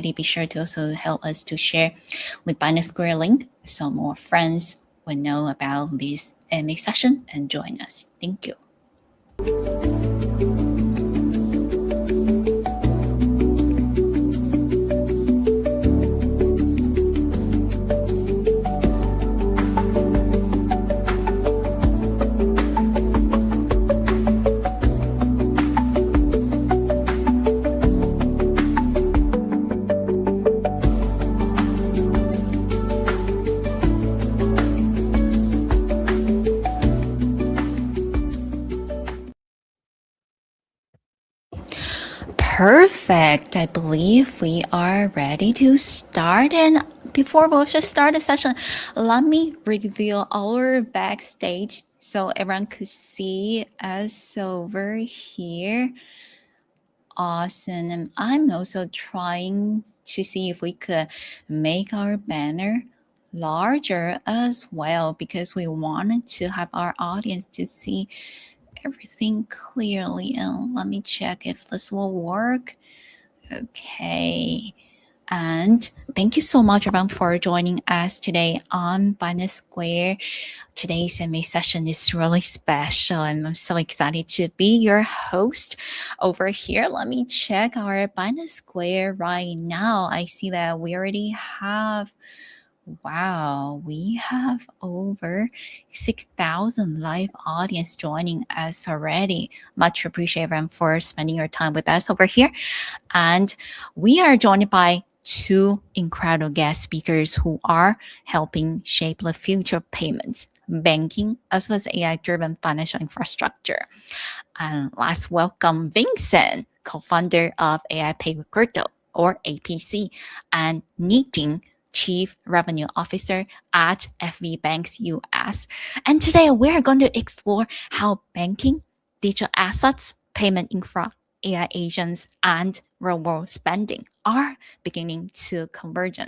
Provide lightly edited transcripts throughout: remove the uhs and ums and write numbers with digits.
be sure to also help us to share with Binance Square link so more friends will know about this AMA session and join us. Thank you. Perfect. I believe we are ready to start. And before we just start the session, let me reveal our backstage so everyone could see us over here. Awesome. And I'm also trying to see if we could make our banner larger as well because we wanted to have our audience to see everything clearly. And let me check if this will work. Okay. And thank you so much, everyone, for joining us today on Binance Square. Today's MA session is really special, and I'm so excited to be your host over here. Let me check our Binance Square right now. I see that we already have we have over 6,000 live audience joining us already. Much appreciate everyone for spending your time with us over here. And we are joined by two incredible guest speakers who are helping shape the future of payments, banking, as well as AI-driven financial infrastructure. And let's welcome Vincent, co-founder of AI Pay with Crypto, or APC, and Nitin, Chief Revenue Officer at FV Banks US. And today we're going to explore how banking, digital assets, payment infra, AI agents, and real-world spending are beginning to converge,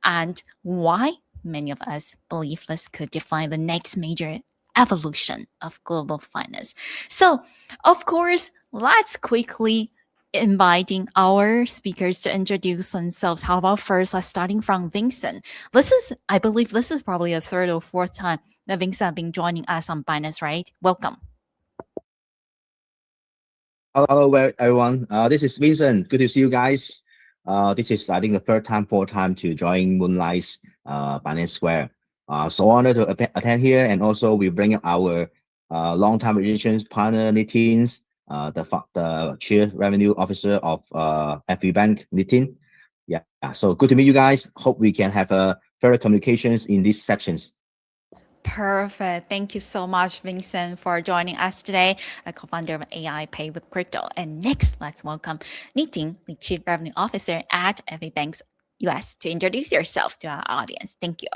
and why many of us believe this could define the next major evolution of global finance. So, of course, let's quickly inviting our speakers to introduce themselves. How about first, let's starting from Vincent. I believe this is probably a third or fourth time that Vincent have been joining us on Binance, right? Welcome. Hello, everyone. This is Vincent. Good to see you guys. This is, I think, the third time, fourth time to join Moonlight's Binance Square. So honored to attend here, and also we bring our long-time relations partner, Nitin, the Chief Revenue Officer of FV Bank, Nitin. Yeah, so good to meet you guys. Hope we can have further communications in these sections. Perfect. Thank you so much, Vincent, for joining us today, the co-founder of AI Pay with Crypto. And next, let's welcome Nitin, the Chief Revenue Officer at FA Banks US, to introduce yourself to our audience. Thank you.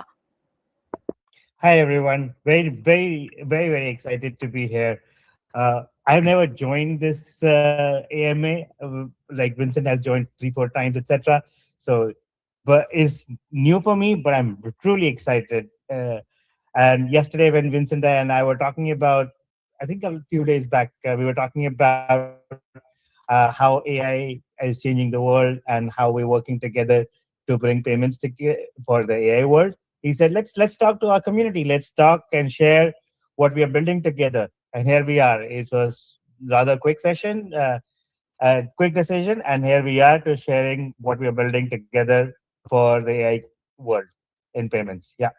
Hi, everyone. Very excited to be here. I've never joined this AMA. Like Vincent has joined 3-4 times, etc. So, but it's new for me. But I'm truly excited. And yesterday, when Vincent and I were talking about, I think a few days back, we were talking about how AI is changing the world and how we're working together to bring payments for the AI world. He said, let's talk to our community. Let's talk and share what we are building together. And here we are. It was rather quick session, quick decision, and here we are to sharing what we are building together for the AI world in payments. Yeah,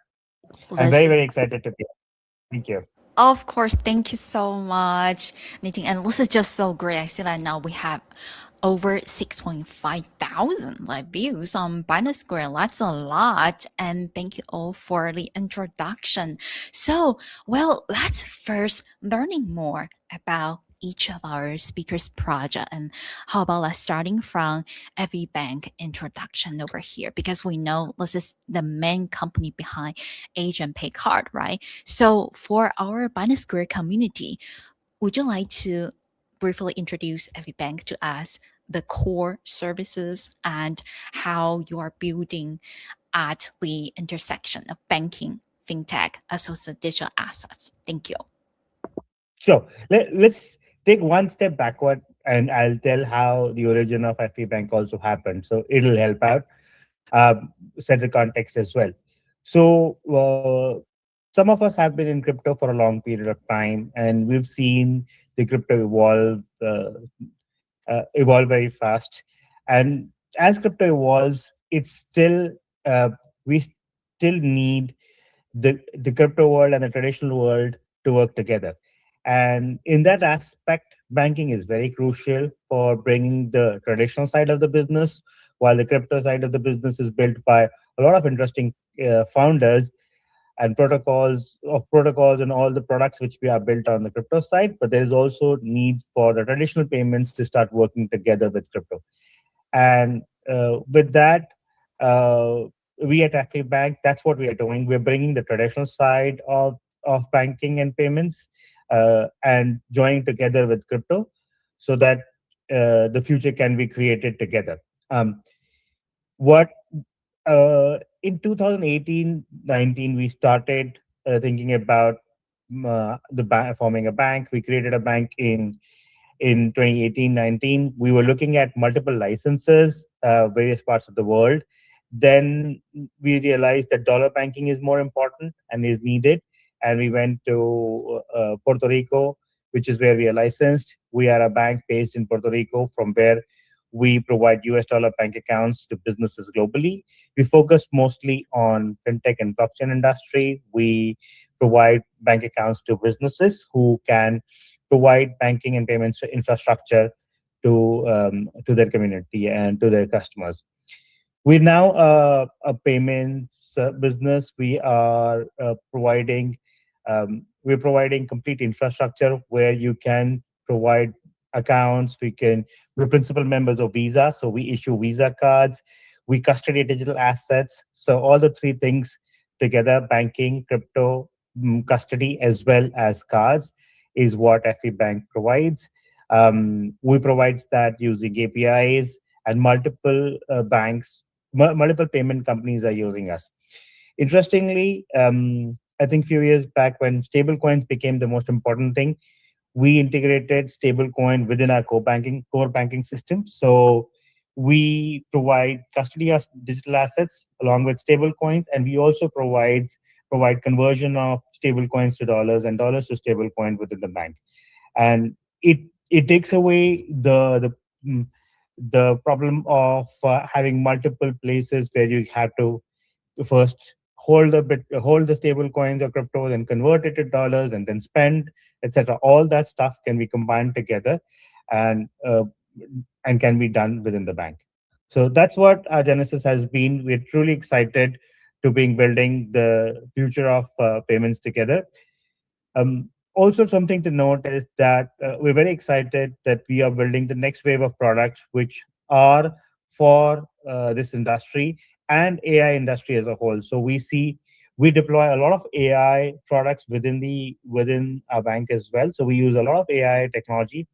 I'm very excited to be here. Thank you. Of course, thank you so much, Nitin. And this is just so great. I see that now we have over 6.5 thousand live views on Binance Square. That's a lot. And thank you all for the introduction. So, well, let's first learning more about each of our speakers' project, and how about let's starting from every bank introduction over here, because we know this is the main company behind AgentPayCard, right? So for our Binance Square community, would you like to briefly introduce every bank to us, the core services, and how you are building at the intersection of banking, fintech, as well as digital assets? Thank you. So let's take one step backward and I'll tell how the origin of FE Bank also happened. So it'll help out set the context as well. So some of us have been in crypto for a long period of time, and we've seen the crypto evolve very fast. And as crypto evolves, it's still we still need the crypto world and the traditional world to work together. And in that aspect, banking is very crucial for bringing the traditional side of the business, while the crypto side of the business is built by a lot of interesting founders and protocols and all the products which we are built on the crypto side. But there is also need for the traditional payments to start working together with crypto. And with that, uh, we at FA Bank, that's what we are doing. We're bringing the traditional side of banking and payments and joining together with crypto so that the future can be created together. What In 2018-19, we started thinking about forming a bank. We created a bank in 2018-19. We were looking at multiple licenses, various parts of the world. Then we realized that dollar banking is more important and is needed. And we went to Puerto Rico, which is where we are licensed. We are a bank based in Puerto Rico, from where we provide US dollar bank accounts to businesses globally. We focus mostly on fintech and blockchain industry. We provide bank accounts to businesses who can provide banking and payments infrastructure to their community and to their customers. We're now a payments business. We're providing complete infrastructure where you can provide accounts. We're principal members of Visa, so we issue Visa cards. We custody digital assets. So all the three things together: banking, crypto, custody, as well as cards, is what FE Bank provides. We provide that using APIs, and multiple payment companies are using us. Interestingly, I think a few years back, when stablecoins became the most important thing, we integrated stablecoin within our core banking system. So we provide custody of digital assets along with stablecoins, and we also provide conversion of stablecoins to dollars and dollars to stablecoin within the bank. And it takes away the problem of having multiple places where you have to first hold the stable coins or cryptos and convert it to dollars and then spend, etc. All that stuff can be combined together and uh, and can be done within the bank. So that's what our genesis has been. We're truly excited to being building the future of payments together. Also, something to note is that we're very excited that we are building the next wave of products which are for this industry and AI industry as a whole. So we deploy a lot of AI products within our bank as well. So we use a lot of AI technology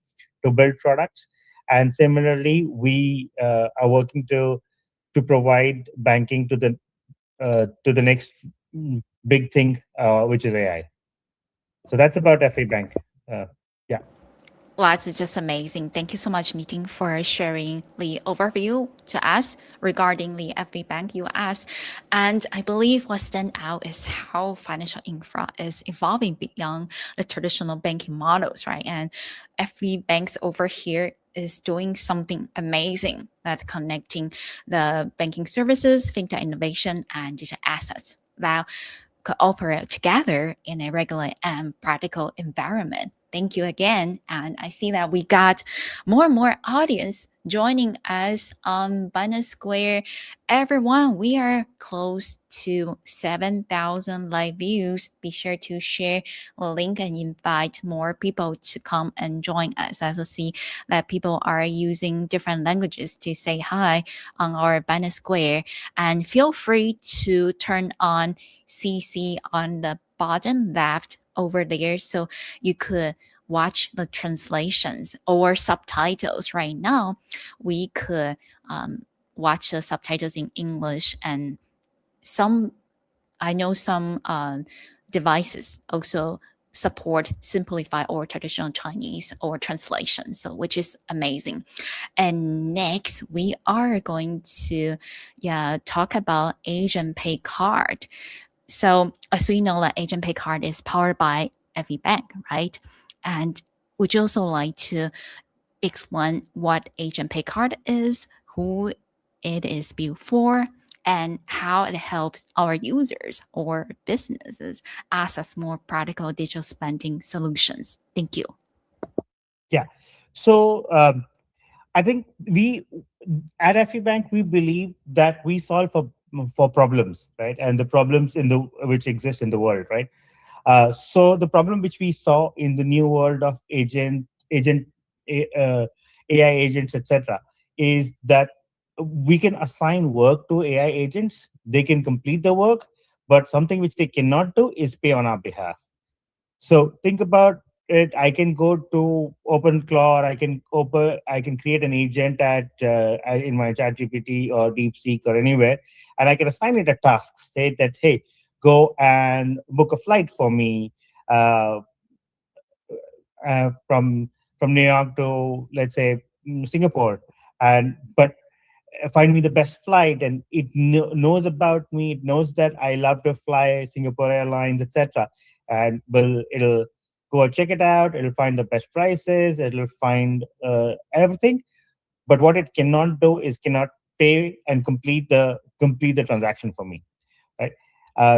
to build products, and similarly, we are working to provide banking to the next big thing, which is AI. So that's about FA Bank. Uh, yeah. Well, that's just amazing. Thank you so much, Nitin, for sharing the overview to us regarding the FB Bank US. And I believe what stands out is how financial infra is evolving beyond the traditional banking models, right? And FB Banks over here is doing something amazing that connecting the banking services, fintech innovation, and digital assets that cooperate together in a regular and practical environment. Thank you again. And I see that we got more and more audience joining us on Binance Square. Everyone, we are close to 7,000 live views. Be sure to share the link and invite more people to come and join us. I also see that people are using different languages to say hi on our Binance Square. And feel free to turn on CC on the bottom left over there so you could watch the translations or subtitles. Right now we could watch the subtitles in English, and some I know some devices also support simplify or traditional Chinese or translation, so which is amazing. And next we are going to talk about AgentPayCard. So as we know that AgentPayCard is powered by every bank, right? And would you also like to explain what AgentPayCard is, who it is built for, and how it helps our users or businesses access more practical digital spending solutions? Thank you. Yeah. So I think we at FE Bank we believe that we solve for problems, right, and the problems in the which exist in the world, right. So the problem which we saw in the new world of AI agents, etc., is that we can assign work to AI agents. They can complete the work, but something which they cannot do is pay on our behalf. So think about it. I can go to OpenClaw, or I can create an agent in my ChatGPT or DeepSeek or anywhere, and I can assign it a task. Say that, hey, go and book a flight for me uh, from New York to, let's say, Singapore, and but find me the best flight, and it knows about me. It knows that I love to fly Singapore Airlines, etc., and it'll go check it out. It'll find the best prices. It'll find everything. But what it cannot do is cannot pay and complete the transaction for me, right.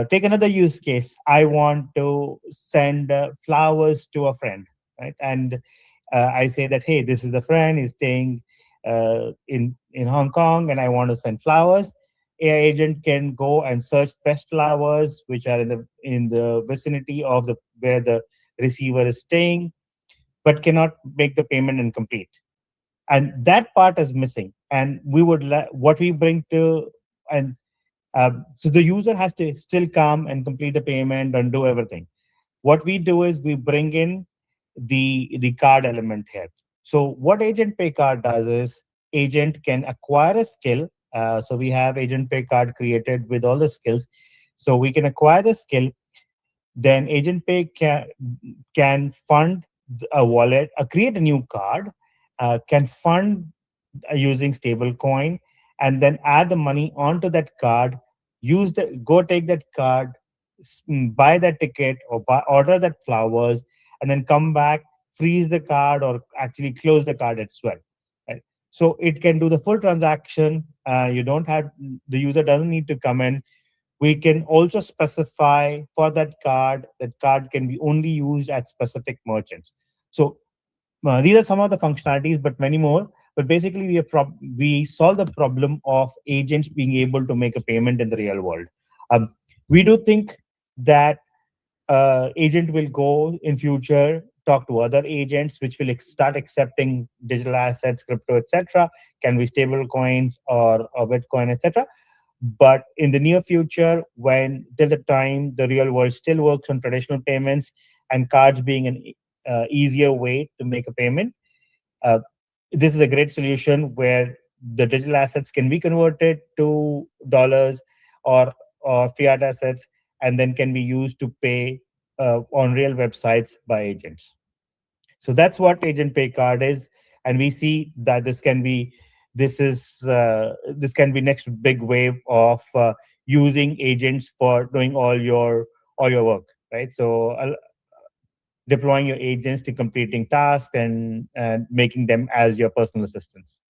Take another use case. I want to send flowers to a friend, right, and I say that, hey, this is a friend. He's staying in Hong Kong, and I want to send flowers. AI agent can go and search best flowers which are in the vicinity of the where the receiver is staying, but cannot make the payment and complete. And that part is missing. And what we bring to and so the user has to still come and complete the payment and do everything. What we do is we bring in the card element here. So what Agent Pay Card does is agent can acquire a skill. So we have Agent Pay Card created with all the skills. So we can acquire the skill. Then Agent Pay can fund a wallet, create a new card, can fund using stable coin, and then add the money onto that card. Go take that card, buy that ticket, or order that flowers, and then come back, freeze the card, or actually close the card as well, right? So it can do the full transaction. You don't have The user doesn't need to come in. We can also specify for that card can be only used at specific merchants. So these are some of the functionalities, but many more. But basically, we solve the problem of agents being able to make a payment in the real world. Um, we do think that agent will go in future talk to other agents, which will start accepting digital assets, crypto, etc. Can be stable coins or Bitcoin, etc. But in the near future, when till the time the real world still works on traditional payments and cards being an easier way to make a payment, uh, this is a great solution where the digital assets can be converted to dollars or fiat assets, and then can be used to pay on real websites by agents. So that's what Agent Pay Card is, and we see that this can be next big wave of using agents for doing all your work, right? So deploying your agents to completing tasks and making them as your personal assistants.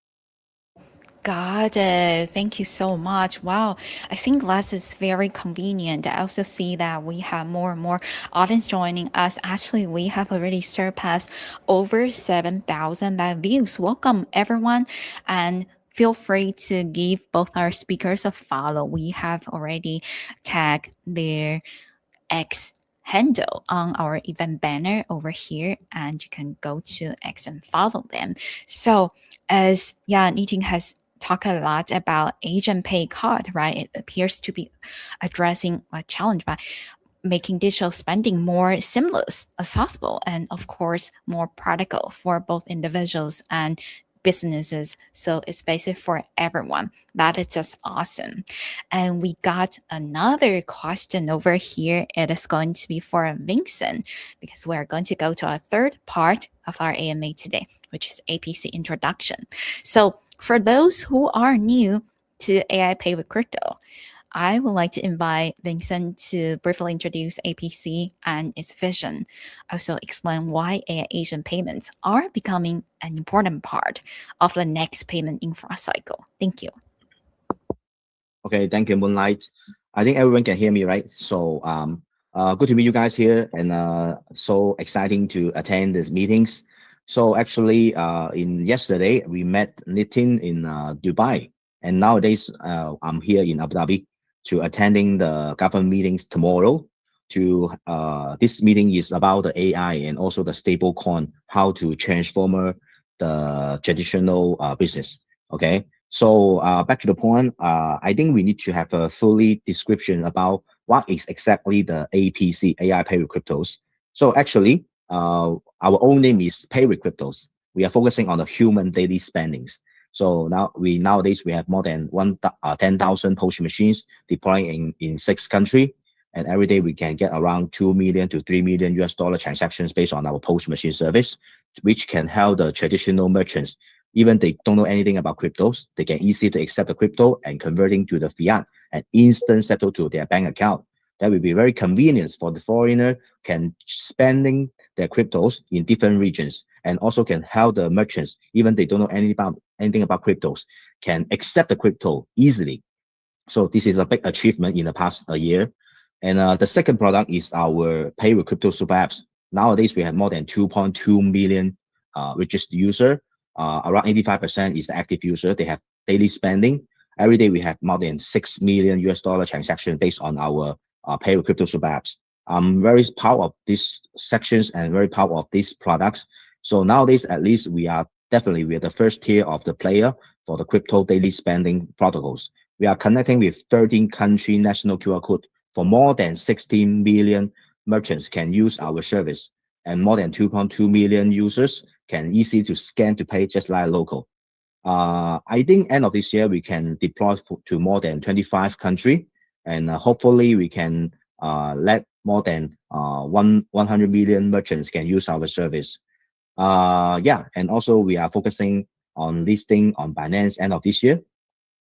Got it. Thank you so much. Wow. I think Glass is very convenient. I also see that we have more and more audience joining us. Actually, we have already surpassed over 7,000 live views. Welcome, everyone. And feel free to give both our speakers a follow. We have already tagged their X handle on our event banner over here, and you can go to X and follow them. So as Niting has talked a lot about Agent Pay Card, right? It appears to be addressing a challenge by making digital spending more seamless, accessible, and of course more practical for both individuals and businesses. So it's basic for everyone. That is just awesome. And we got another question over here. It is going to be for Vincent, because we're going to go to our third part of our AMA today, which is APC introduction. So for those who are new to AI Pay with Crypto, I would like to invite Vincent to briefly introduce APC and its vision. Also explain why AI agent payments are becoming an important part of the next payment infra cycle. Thank you. Okay, thank you, Moonlight. I think everyone can hear me, right? So, good to meet you guys here, and so exciting to attend these meetings. So actually, in yesterday we met Nitin in Dubai, and nowadays I'm here in Abu Dhabi to attending the government meetings tomorrow. To this meeting is about the AI and also the stable coin, how to transform the traditional business. Okay. So back to the point, I think we need to have a fully description about what is exactly the APC, AI Pay with Cryptos. So actually, our own name is Pay with Cryptos. We are focusing on the human daily spendings. So nowadays we have more than 10,000 post machines deploying in 6 countries, and every day we can get around 2 million to 3 million US dollar transactions based on our post machine service, which can help the traditional merchants. Even they don't know anything about cryptos, they can easily to accept the crypto and converting to the fiat and instant settle to their bank account. That will be very convenient for the foreigner can spending their cryptos in different regions, and also can help the merchants, even they don't know anything about cryptos, can accept the crypto easily. So this is a big achievement in the past year. And the second product is our Pay with Crypto super apps. Nowadays we have more than 2.2 million registered user. Around 85% is the active user. They have daily spending. Every day we have more than 6 million US dollar transaction based on our Pay with Crypto super apps. I'm very proud of these sections and very proud of these products. So nowadays, at least we are the first tier of the player for the crypto daily spending protocols. We are connecting with 13 country national QR code for more than 16 million merchants can use our service, and more than 2.2 million users can easy to scan to pay just like local. I think end of this year we can deploy to more than 25 country, and hopefully we can let more than 100 million merchants can use our service. Yeah, and also we are focusing on listing on Binance end of this year.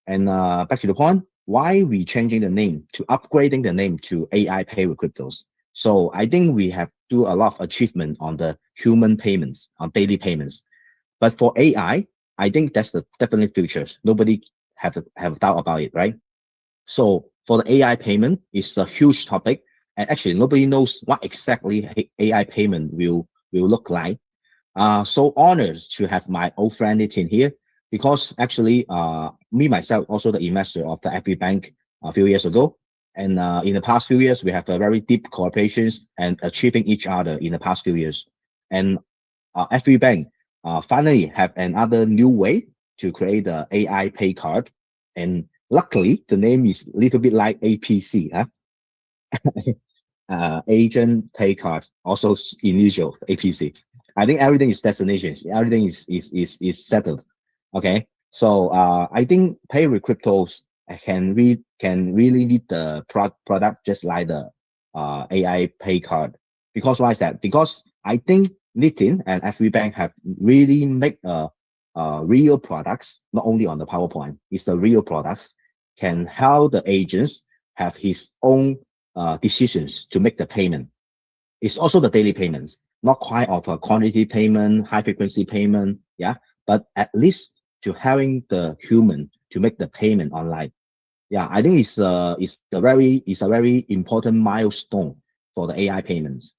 And back to the point, why we changing the name to upgrading the name to AI Pay with Cryptos. So I think we have do a lot of achievement on the human payments, on daily payments. But for AI, I think that's the definitely futures. Nobody have doubt about it, right? So for the AI payment, it's a huge topic, and actually nobody knows what exactly AI payment will look like. So honored to have my old friend Nitin here, because actually me myself also the investor of the FB Bank a few years ago. And in the past few years, we have a very deep cooperations and achieving each other in the past few years. And FB Bank finally have another new way to create the AI pay card. And luckily, the name is a little bit like APC, huh? AgentPayCard, also initial APC. I think everything is destinations. Everything is settled. Okay. So I think Pay with Cryptos can really need the product just like the AI pay card. Because why is that? Because I think Nitin and FB Bank have really make real products, not only on the PowerPoint. It's the real products can help the agents have his own decisions to make the payment. It's also the daily payments, not quite of a quantity payment, high frequency payment, yeah, but at least to having the human to make the payment online. Yeah, I think it's a very important milestone for the AI payments.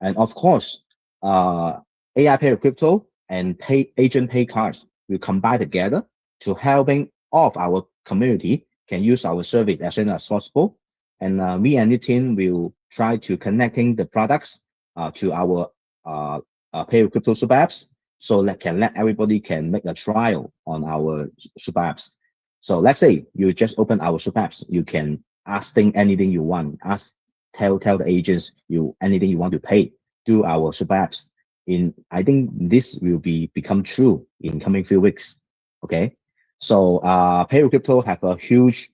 And of course, AI Pay with Crypto and Agent Pay cards will combine together to helping all of our community can use our service as soon as possible. And me and the team will try to connecting the products to our Pay with Crypto super apps, so that can let everybody can make a trial on our super apps. So let's say you just open our super apps, you can ask anything you want, tell the agents you anything you want to pay through our super apps. I think this will become true in coming few weeks. Okay, so Pay with Crypto have a huge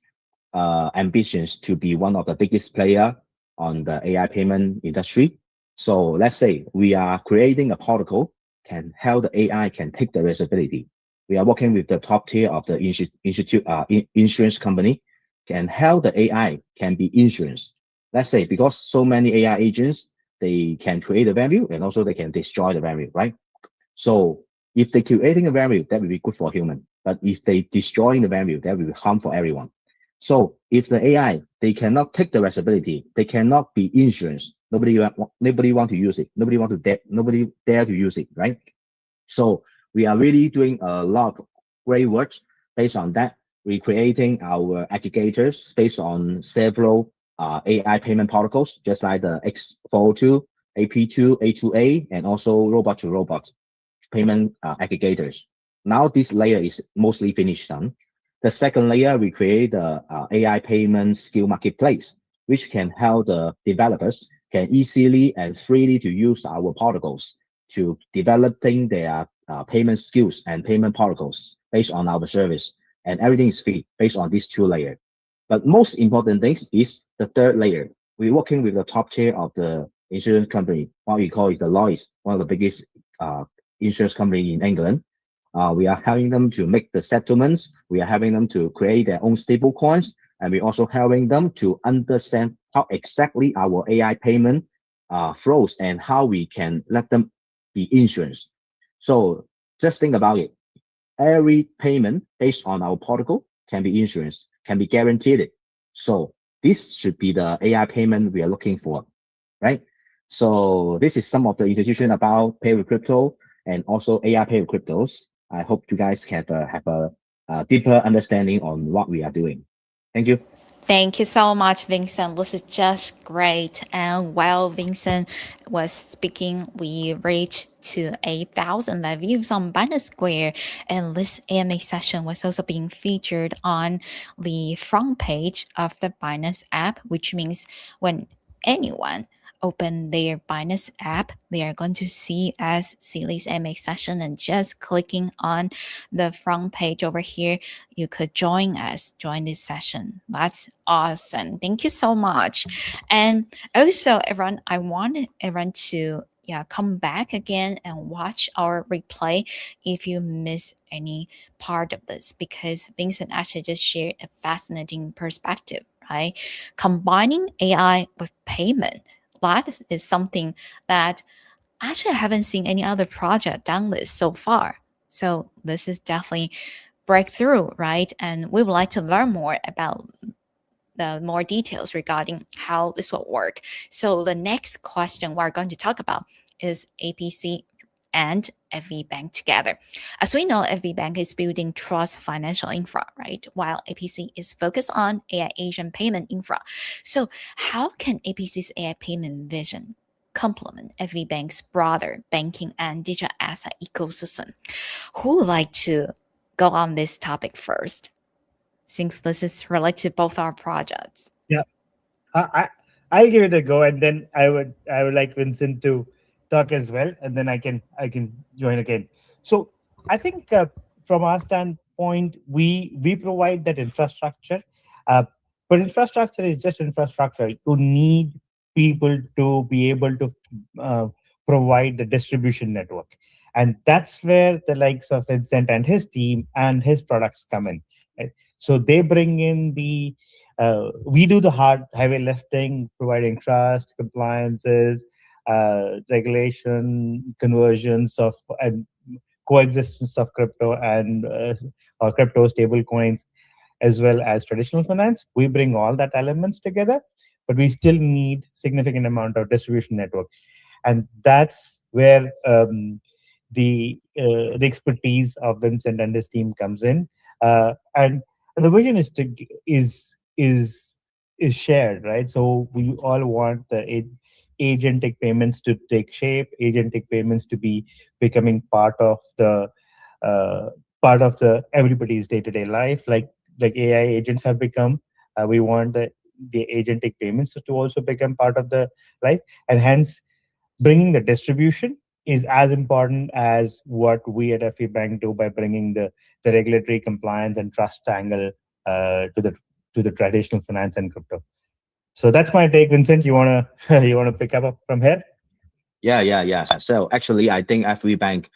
ambitions to be one of the biggest player on the AI payment industry. So let's say we are creating a protocol can help the AI can take the responsibility. We are working with the top tier of the insurance company can help the AI can be insurance. Let's say because so many AI agents, they can create a value and also they can destroy the value, right? So if they creating a value, that will be good for human. But if they destroying the value, that will be harm for everyone. So if the AI, they cannot take the responsibility, they cannot be insurance. Nobody want to use it. Nobody dare to use it, right? So we are really doing a lot of great work based on that. We're creating our aggregators based on several AI payment protocols, just like the X402, AP2, A2A, and also robot to robot payment aggregators. Now this layer is mostly finished done. The second layer, we create the AI payment skill marketplace, which can help the developers can easily and freely to use our protocols to developing their payment skills and payment protocols based on our service. And everything is free based on these two layers. But most important thing is the third layer. We're working with the top tier of the insurance company, what we call is the Lloyd's, one of the biggest uh, insurance company in England. We are helping them to make the settlements. We are helping them to create their own stable coins. And we're also helping them to understand how exactly our AI payment flows and how we can let them be insurance. So just think about it. Every payment based on our protocol can be insurance, can be guaranteed. So this should be the AI payment we are looking for, right? So this is some of the introduction about Pay with Crypto and also AI Pay with Cryptos. I hope you guys can have a deeper understanding on what we are doing. Thank you. Thank you so much, Vincent. This is just great. And while Vincent was speaking, we reached to 8,000 live views on Binance Square. And this AMA session was also being featured on the front page of the Binance app, which means when anyone open their Binance app, they are going to see us see this AMA session, and just clicking on the front page over here, you could join us, join this session. That's awesome. Thank you so much. And also, everyone, I want everyone to come back again and watch our replay if you miss any part of this, because Vincent actually just shared a fascinating perspective, right? Combining AI with payment, that is something that actually I haven't seen any other project done this so far. So this is definitely breakthrough, right? And we would like to learn more about the more details regarding how this will work. So the next question we're going to talk about is APC and FV Bank together. As we know, FV Bank is building trust financial infra, right? While APC is focused on AI agent payment infra. So how can APC's AI payment vision complement FV Bank's broader banking and digital asset ecosystem? Who would like to go on this topic first, since this is related to both our projects? Yeah, I I'll give it a go, and then I would like Vincent to talk as well, and then I can join again. So I think from our standpoint, we provide that infrastructure, uh, but infrastructure is just infrastructure. You need people to be able to uh, provide the distribution network, and that's where the likes of Vincent and his team and his products come in. Right? So they bring in the we do the hard heavy lifting, providing trust, compliances, regulation, conversions of and coexistence of crypto and or crypto stable coins, as well as traditional finance. We bring all that elements together, but we still need significant amount of distribution network, and that's where the expertise of Vincent and his team comes in, and the vision is to is shared, right? So we all want the agentic payments to take shape, agentic payments to be becoming uh, part of the everybody's day to day life, like AI agents have become. We want the agentic payments to also become part of the life, and hence bringing the distribution is as important as what we at FE Bank do by bringing the regulatory compliance and trust angle to the traditional finance and crypto. So that's my take, Vincent. You wanna you wanna pick up from here? Yeah. So actually, I think FV Bank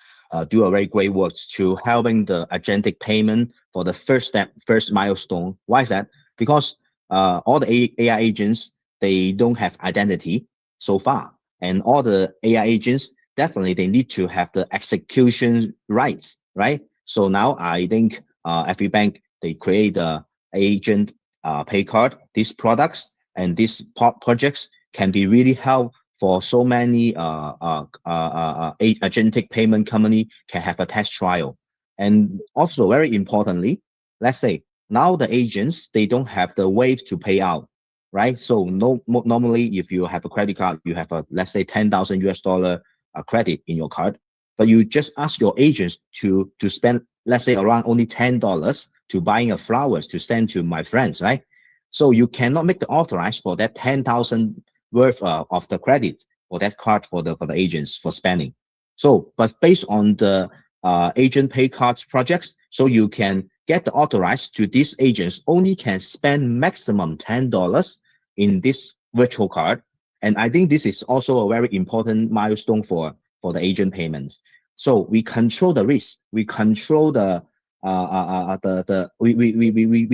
do a very great work to helping the agentic payment for the first step, first milestone. Why is that? Because all the AI agents, they don't have identity so far, and all the AI agents definitely they need to have the execution rights, right? So now I think FV Bank they create a agent pay card. These products and these projects can be really help for so many agentic payment company can have a test trial. And also very importantly, let's say now the agents, they don't have the ways to pay out, right? So normally if you have a credit card, you have a, let's say 10,000 US dollar credit in your card, but you just ask your agents to spend, let's say around only $10 to buying a flowers to send to my friends, right? So you cannot make the authorized for that 10,000 worth of the credit for that card for the agents for spending. So, but based on the agent pay cards projects, so you can get the authorized to these agents only can spend maximum $10 in this virtual card. And I think this is also a very important milestone for the agent payments. So we control the risk, we control we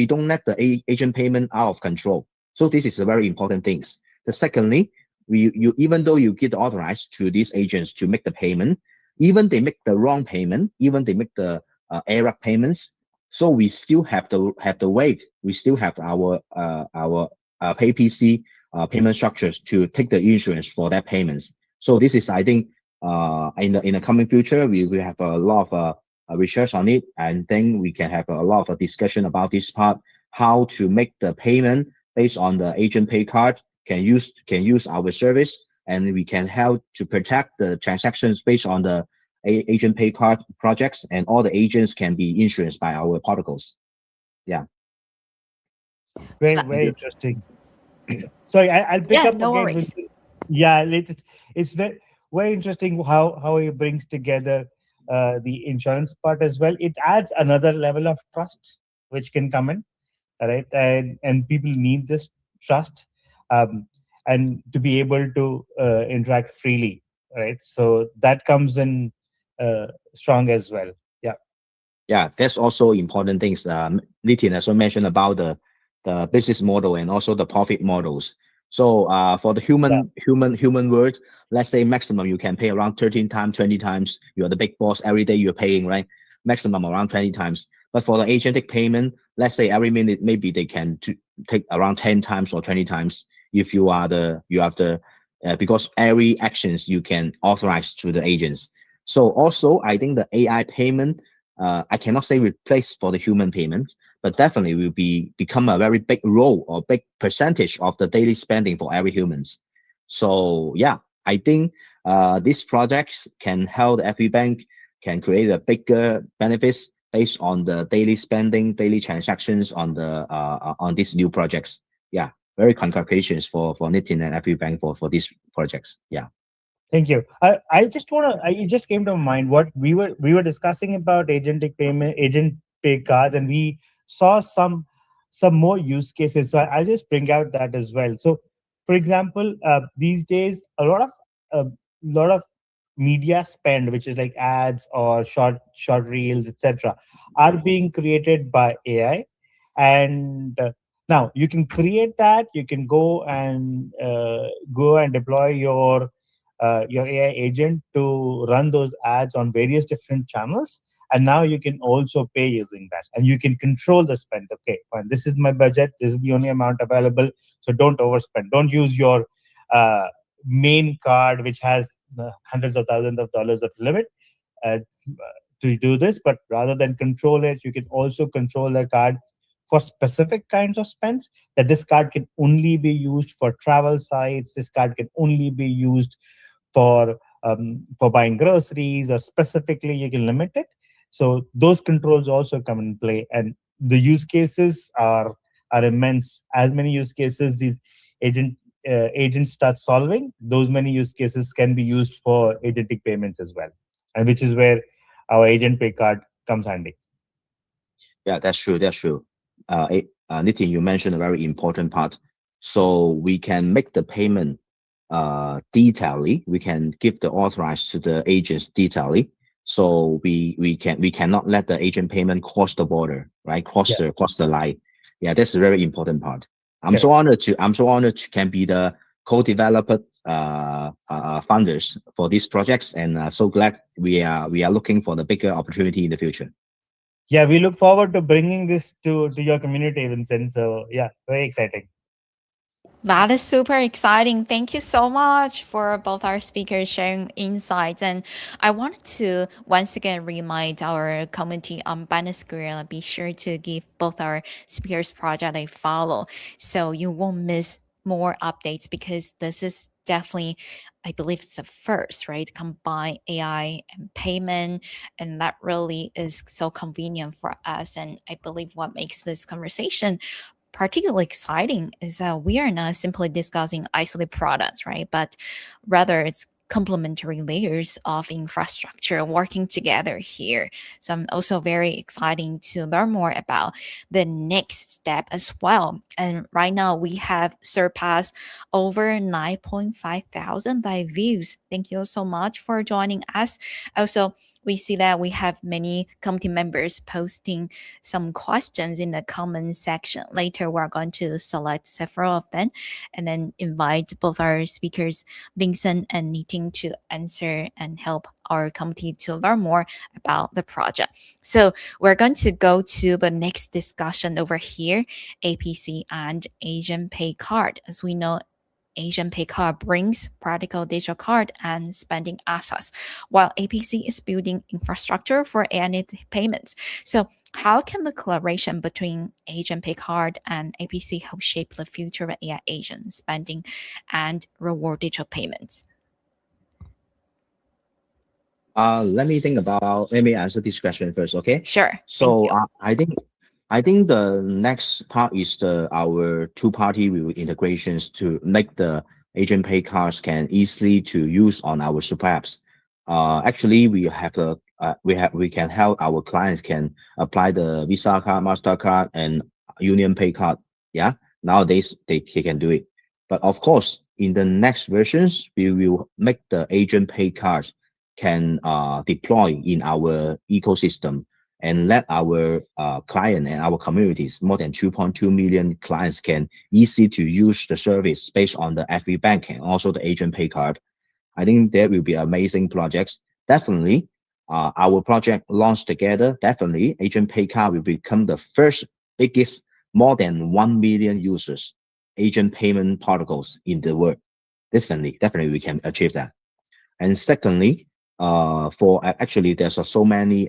don't let the agent payment out of control. So this is a very important things. The secondly, you even though you get authorized to these agents to make the payment, even they make the wrong payment, even they make the error payments, so we still have the weight. We still have our APC payment structures to take the insurance for that payments. So this is, I think, in the coming future, we have a lot of research on it, and then we can have a lot of discussion about this part, how to make the payment based on the agent pay card can use our service, and we can help to protect the transactions based on the agent pay card projects, and all the agents can be influenced by our protocols. Yeah. Very, That- Thank very you. interesting. Sorry, I'll pick yeah, up no again with worries. yeah. It's very, very interesting how he brings together the insurance part as well. It adds another level of trust which can come in, right? And people need this trust, um, and to be able to interact freely, right? So that comes in strong as well. Yeah, Yeah, that's also important things. Nitin also mentioned about the business model and also the profit models. So for the yeah, human world, let's say maximum you can pay around 13 times, 20 times. You're the big boss every day you're paying, right? Maximum around 20 times. But for the agentic payment, let's say every minute maybe they can take around 10 times or 20 times if you have the because every actions you can authorize to the agents. So also I think the AI payment I cannot say replace for the human payment, but definitely will become a very big role or big percentage of the daily spending for every humans. So yeah, I think these projects can help the FE Bank can create a bigger benefits based on the daily spending, daily transactions on these new projects. Yeah, very congratulations for Nitin and FE Bank for these projects. Yeah. thank you. I just wanna. It just came to mind what we were discussing about agentic payment, agent pay cards, and we saw some more use cases. So I'll just bring out that as well. So, for example, these days a lot of media spend, which is like ads or short reels, etc., are being created by AI, and now you can create that. You can go and deploy your AI agent to run those ads on various different channels. And now you can also pay using that, and you can control the spend. Okay, fine. This is my budget. This is the only amount available. So don't overspend. Don't use your uh, main card, which has hundreds of thousands of dollars of limit, uh, to do this. But rather than control it, you can also control the card for specific kinds of spends. That this card can only be used for travel sites. This card can only be used for buying groceries, or specifically you can limit it. So those controls also come in play, and the use cases are immense. As many use cases these agent agents start solving, those many use cases can be used for agentic payments as well, and which is where our agent pay card comes handy. Yeah, that's true. That's true. Nitin, you mentioned a very important part. So we can make the payment detailedly. We can give the authorized to the agents detailedly. So we cannot let the agent payment cross the border, right? Yeah, Cross the line. Yeah, that's a very important part. correct. I'm so honored to can be the co-developer founders for these projects, and so glad we are looking for the bigger opportunity in the future. Yeah, we look forward to bringing this to your community, Vincent. So yeah, very exciting. That is super exciting. Thank you so much for both our speakers sharing insights. And I wanted to once again remind our community on Binance Square, be sure to give both our speakers project a follow so you won't miss more updates, because this is definitely, I believe it's the first, right? Combine AI and payment. And that really is so convenient for us. And I believe what makes this conversation particularly exciting is that we are not simply discussing isolated products, right? But rather it's complementary layers of infrastructure working together here. So I'm also very exciting to learn more about the next step as well. And right now we have surpassed over 9.5 thousand live views. Thank you so much for joining us. Also, we see that we have many community members posting some questions in the comment section. Later, we're going to select several of them and then invite both our speakers, Vincent and Nitin, to answer and help our community to learn more about the project. So we're going to go to the next discussion over here, APC and AgentPayCard. As we know, AgentPayCard brings practical digital card and spending access, while APC is building infrastructure for AI payments. So how can the collaboration between AgentPayCard and APC help shape the future of AI agent spending and reward digital payments? Let me answer this question first, okay? Sure. Thank So you. I think the next part is our two-party integrations to make the agent pay cards can easily to use on our super apps. Actually, we can help our clients can apply the Visa card, Mastercard, and Union Pay card. Yeah, nowadays they can do it. But of course, in the next versions, we will make the agent pay cards can deploy in our ecosystem and let our client and our communities, more than 2.2 million clients, can easy to use the service based on the FV Bank and also the agent pay card. I think there will be amazing projects. Definitely, our project launched together. Definitely, agent pay card will become the first biggest, more than 1 million users agent payment protocols in the world. Definitely, we can achieve that. And secondly, for actually, there's so many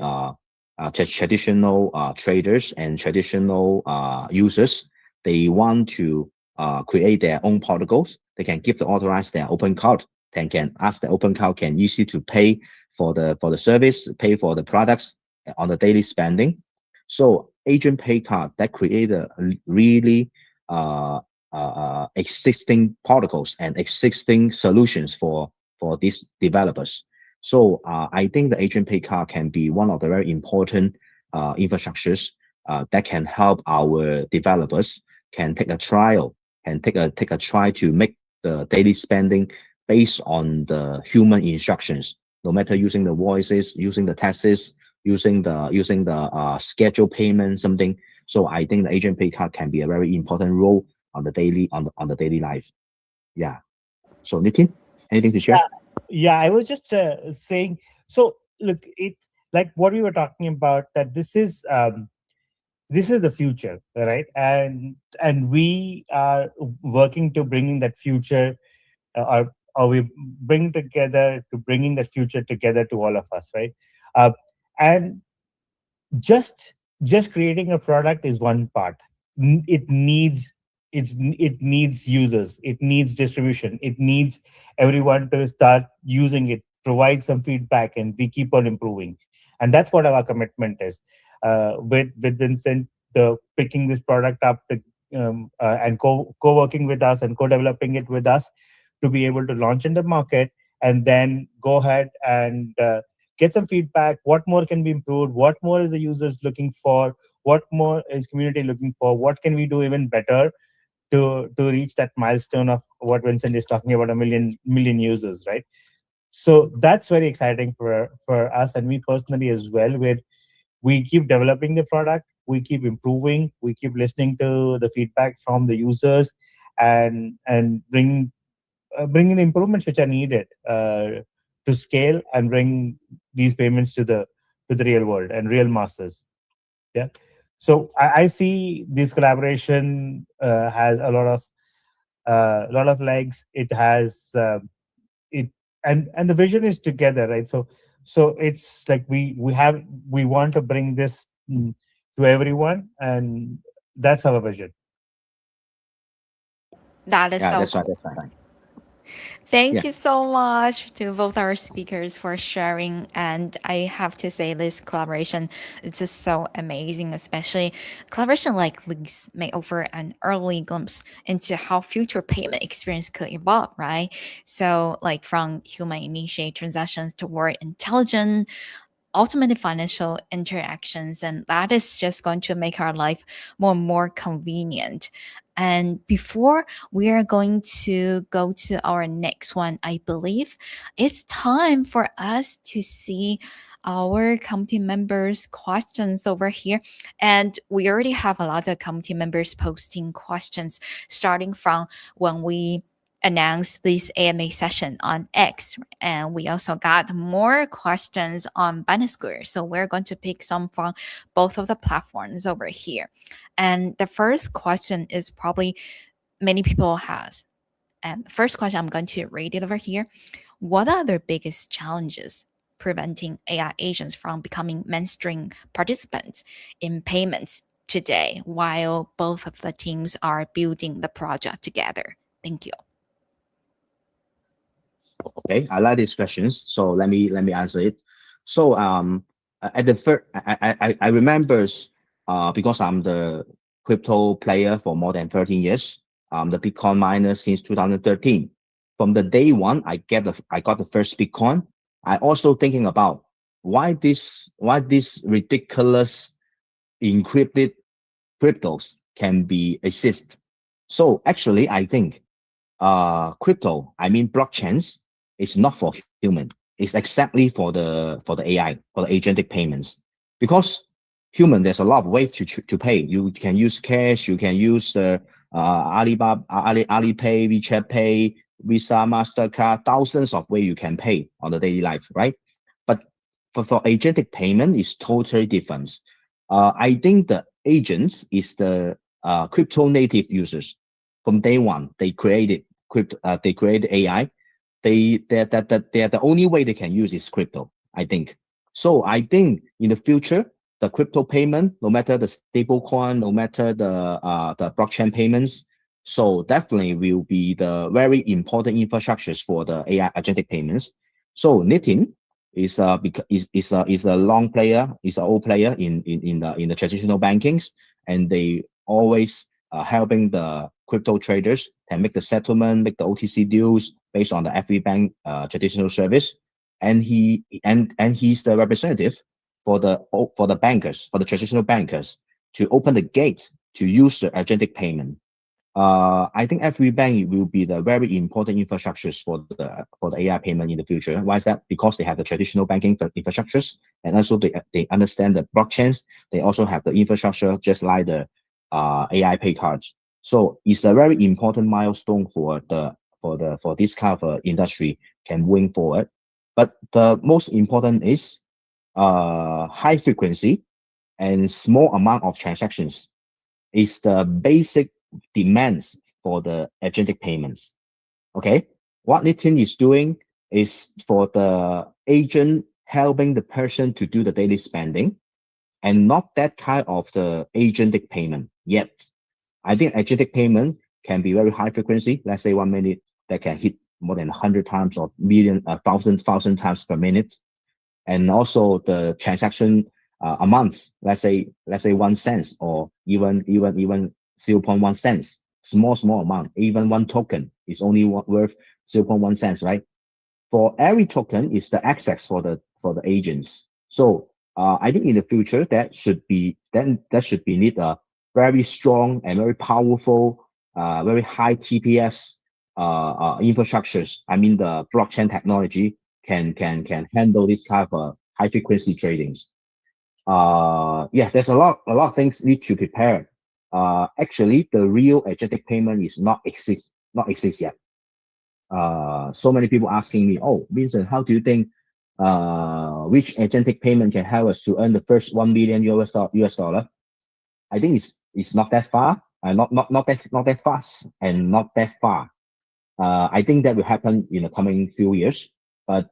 traditional traders and traditional users. They want to create their own protocols. They can give the authorized their open card. Can ask the open card can easy to pay for the service, pay for the products on the daily spending. So agent pay card that create a really existing protocols and existing solutions for these developers. So I think the agent pay card can be one of the very important infrastructures that can help our developers can take a trial and take a try to make the daily spending based on the human instructions, no matter using the voices, using the texts, using the schedule payment something. So I think the agent pay card can be a very important role on the daily life. Yeah. So Nitin, anything to share? Yeah, I was just saying. So look, it's like what we were talking about, that this is the future, right? And we are working to bringing that future, or we bringing that future together to all of us, right? uh, and just just creating a product is one part. It needs, it needs users, it needs distribution, it needs everyone to start using it, provide some feedback, and we keep on improving. And that's what our commitment is, with Vincent, the picking this product up and co-working with us and co-developing it with us to be able to launch in the market, and then go ahead and get some feedback. What more can be improved? What more is the users looking for? What more is community looking for? What can we do even better to reach that milestone of what Vincent is talking about, a million users, right? So that's very exciting for us and me personally as well, where we keep developing the product, we keep improving, we keep listening to the feedback from the users, and bringing the improvements which are needed to scale and bring these payments to the real world and real masses. Yeah. So I see this collaboration has a lot of legs. It has it and the vision is together, right? So it's like we want to bring this to everyone, and that's our vision. That is Yeah, so that's right. cool. That's right. Thank Yeah, you so much to both our speakers for sharing. And I have to say, this collaboration is just so amazing, especially collaboration like these may offer an early glimpse into how future payment experience could evolve, right? So, like from human initiate transactions toward intelligent automated financial interactions, and that is just going to make our life more convenient. And before we are going to go to our next one, I believe it's time for us to see our committee members questions over here. And we already have a lot of committee members posting questions, starting from when we announced this AMA session on X, and we also got more questions on Binance Square. So we're going to pick some from both of the platforms over here. And the first question is probably many people has. And the first question, I'm going to read it over here. What are the biggest challenges preventing AI agents from becoming mainstream participants in payments today, while both of the teams are building the project together? Thank you. okay. I like these questions. So let me answer it. So at the first, I remember because I'm the crypto player for more than 13 years. I'm the Bitcoin miner since 2013. From the day one, I got the first Bitcoin. I also thinking about why this ridiculous encrypted cryptos can be exist. So actually, I think crypto, I mean blockchains, is not for human. It's exactly for the AI, for the agentic payments. Because human, there's a lot of ways to pay. You can use cash, you can use Alibaba, Alipay, WeChat Pay, Visa, Mastercard, thousands of ways you can pay on the daily life, right? But for agentic payment, it's totally different. I think the agents is the crypto native users. From day one, they created AI. They're the only way they can use is crypto, I think. So I think in the future, the crypto payment, no matter the stable coin, no matter the blockchain payments, so definitely will be the very important infrastructures for the AI agentic payments. So Nitin is a long player, is an old player in the traditional bankings, and they always helping the crypto traders can make the settlement, make the OTC deals based on the every bank traditional service, and he's the representative for the bankers, for the traditional bankers, to open the gate to use the agentic payment. I think every bank will be the very important infrastructures for the AI payment in the future. Why is that? Because they have the traditional banking infrastructures, and also they understand the blockchains. They also have the infrastructure just like the AI pay cards. So it's a very important milestone for this kind of industry can moving forward. But the most important is high frequency and small amount of transactions is the basic demands for the agentic payments. Okay, what Nitin is doing is for the agent helping the person to do the daily spending, and not that kind of the agentic payment yet. I think agentic payment can be very high frequency. Let's say 1 minute that can hit more than 100 times or million, thousand times per minute, and also the transaction a month. Let's say 1 cent or even zero point 0.1 cents, small amount. Even one token is only worth 0.1 cents, right? For every token is the access for the agents. So I think in the future that should be need a very strong and very powerful, very high TPS infrastructures. I mean the blockchain technology can handle this type of high frequency tradings. Yeah, there's a lot of things need to prepare. Actually, the real agentic payment is not exist yet. So many people asking me, oh, Vincent, how do you think which agentic payment can help us to earn the first 1 million US dollar? I think it's not that far, not that fast, and not that far. I think that will happen in the coming few years. But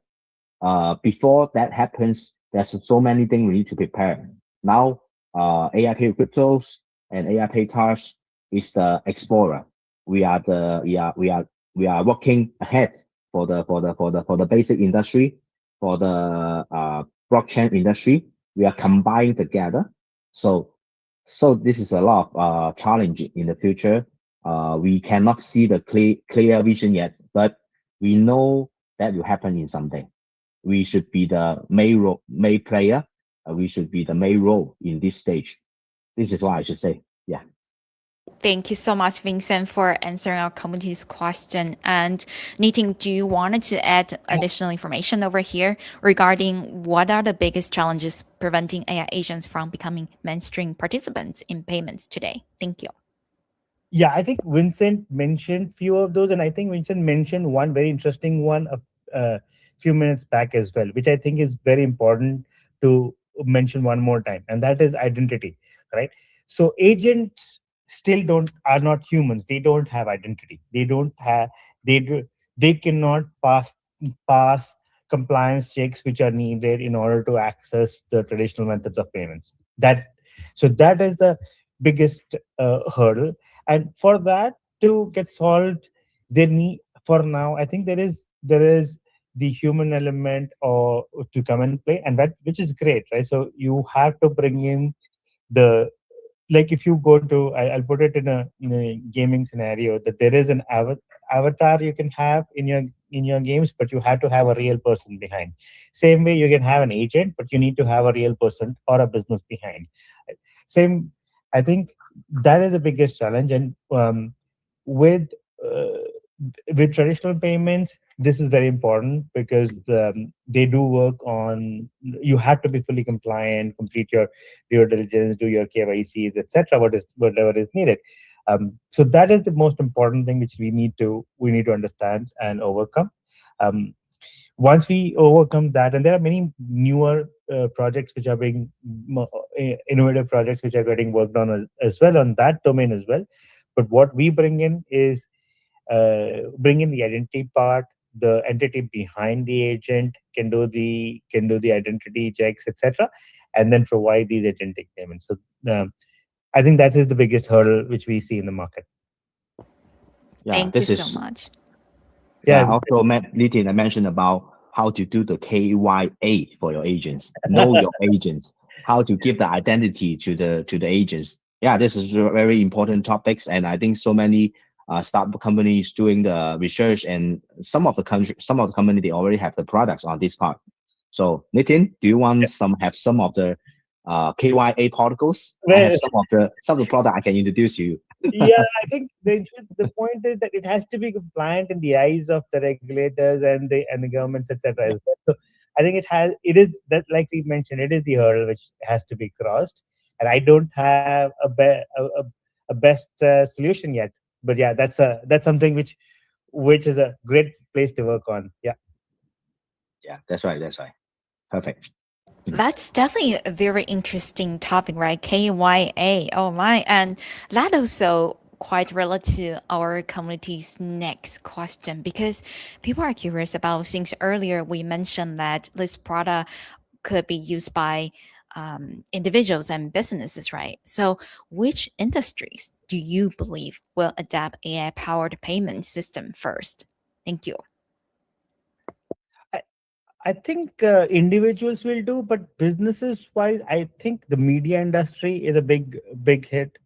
before that happens, there's so many things we need to prepare. Now, AI pay cryptos and AI pay cards is the explorer. We are the we are working ahead for the basic industry, for the blockchain industry. We are combined together. So this is a lot of challenge in the future. We cannot see the clear vision yet, but we know that will happen in someday. We should be the main player. We should be the main role in this stage. This is what I should say. Yeah. Thank you so much, Vincent, for answering our community's question. And Nitin, do you want to add additional information over here regarding what are the biggest challenges preventing AI agents from becoming mainstream participants in payments today? Thank you. Yeah, I think Vincent mentioned few of those, and I think Vincent mentioned one very interesting one a few minutes back as well, which I think is very important to mention one more time, and that is identity, right? So agents still don't are not humans. They don't have identity. They don't have they do they cannot pass compliance checks which are needed in order to access the traditional methods of payments. That is the biggest hurdle, and for that to get solved, they need for now I think there is the human element or to come and play, and that which is great, right? So you have to bring in the like if you go to I'll put it in a gaming scenario that there is an avatar you can have in your games, but you have to have a real person behind. Same way you can have an agent, but you need to have a real person or a business behind. Same, I think that is the biggest challenge, and with uh, with traditional payments, this is very important because they do work on. You have to be fully compliant, complete your due diligence, do your KYCs, etc. Whatever is needed. So that is the most important thing which we need to understand and overcome. Um, Once we overcome that, and there are many newer projects which are being innovative projects which are getting worked on as well on that domain as well. But what we bring in the identity part. The entity behind the agent can do the identity checks, etc., and then provide these agentic payments. So I think that is the biggest hurdle which we see in the market. Yeah. Thank you This so is much. Yeah, Yeah. also Nitin, I mentioned about how to do the KYA for your agents. Know your agents, how to give the identity to the agents. Yeah, this is a very important topics, and I think so many startup companies doing the research, and some of the company they already have the products on this part. So Nitin, do you want have some of the KYA protocols? I have Well, some of the product I can introduce you. yeah, I think the point is that it has to be compliant in the eyes of the regulators and the governments, etc. as well. So I think it is that, like we mentioned, it is the hurdle which has to be crossed, and I don't have a best solution yet. But yeah, that's something which is a great place to work on. Yeah. Yeah, that's right. That's right. Perfect. That's definitely a very interesting topic, right? KYA. Oh my. And that also quite related to our community's next question because people are curious about things earlier we mentioned that this product could be used by individuals and businesses, right? So which industries do you believe will adapt AI powered payment system first? Thank you. I, I think individuals will do, but businesses wise, I think the media industry is a big hit.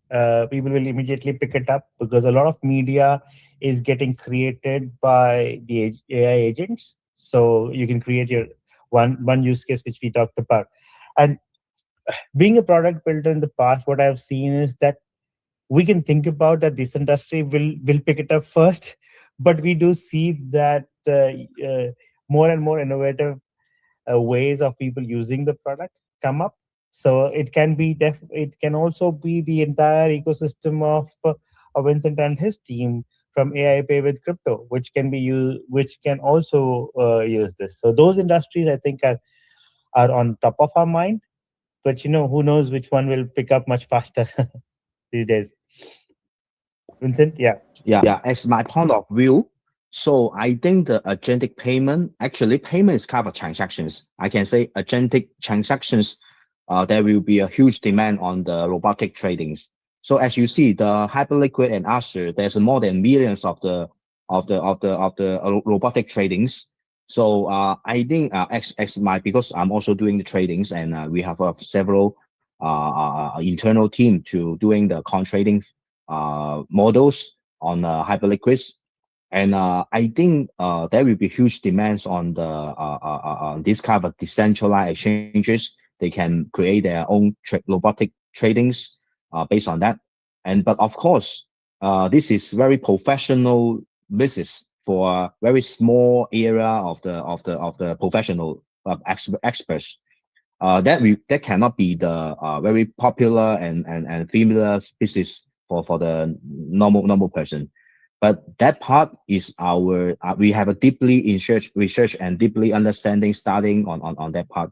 people will immediately pick it up because a lot of media is getting created by the AI agents. So you can create your one use case which we talked about. And being a product builder in the past, what I've seen is that we can think about that this industry will pick it up first, but we do see that more and more innovative ways of people using the product come up. So it can be it can also be the entire ecosystem of Vincent and his team from AI Pay with crypto, which can be used, which can also use this. So those industries, I think, are on top of our mind. But who knows which one will pick up much faster these days. Vincent, yeah. Yeah, as my point of view, so I think the agentic payment, actually payment is kind of transactions. I can say agentic transactions, there will be a huge demand on the robotic tradings. So as you see, the Hyperliquid and Azure, there's more than millions of the robotic tradings. So I think because I'm also doing the tradings, and we have several internal team to doing the con trading models on Hyperliquids. And I think there will be huge demands on on this kind of decentralized exchanges. They can create their own robotic tradings based on that. And but of course, this is very professional business for a very small area of the professional experts. That cannot be the very popular and familiar business for the normal person. But that part is our we have a deeply in research and deeply understanding starting on that part.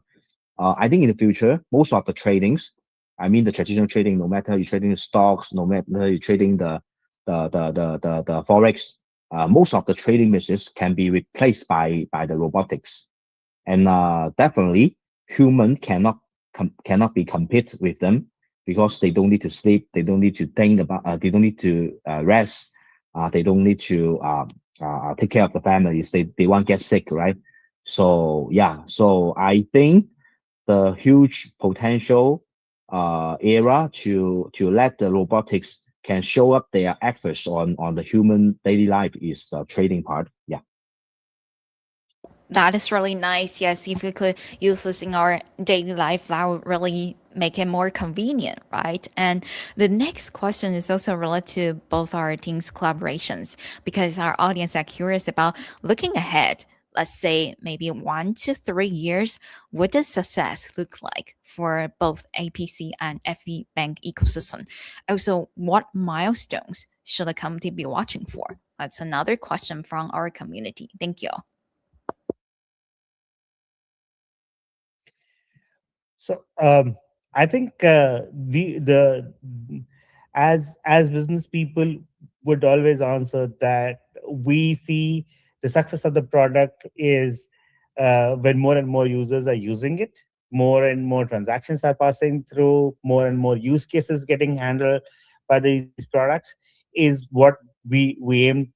I think in the future, most of the tradings, I mean the traditional trading, no matter you're trading the stocks, no matter you're trading the forex, most of the trading business can be replaced by the robotics. And definitely human cannot be compete with them because they don't need to sleep, they don't need to think about, they don't need to rest, they don't need to take care of the families, they won't get sick, right? So yeah, so I think the huge potential era to let the robotics can show up their efforts on the human daily life is the trading part. Yeah. That is really nice. Yes, if we could use this in our daily life, that would really make it more convenient, right? And the next question is also related to both our team's collaborations because our audience are curious about looking ahead. Let's say maybe 1 to 3 years, what does success look like for both APC and FE Bank ecosystem? Also, what milestones should the company be watching for? That's another question from our community. Thank you. So I think the as business people would always answer that we see the success of the product is when more and more users are using it, more and more transactions are passing through, more and more use cases getting handled by these products is what we aim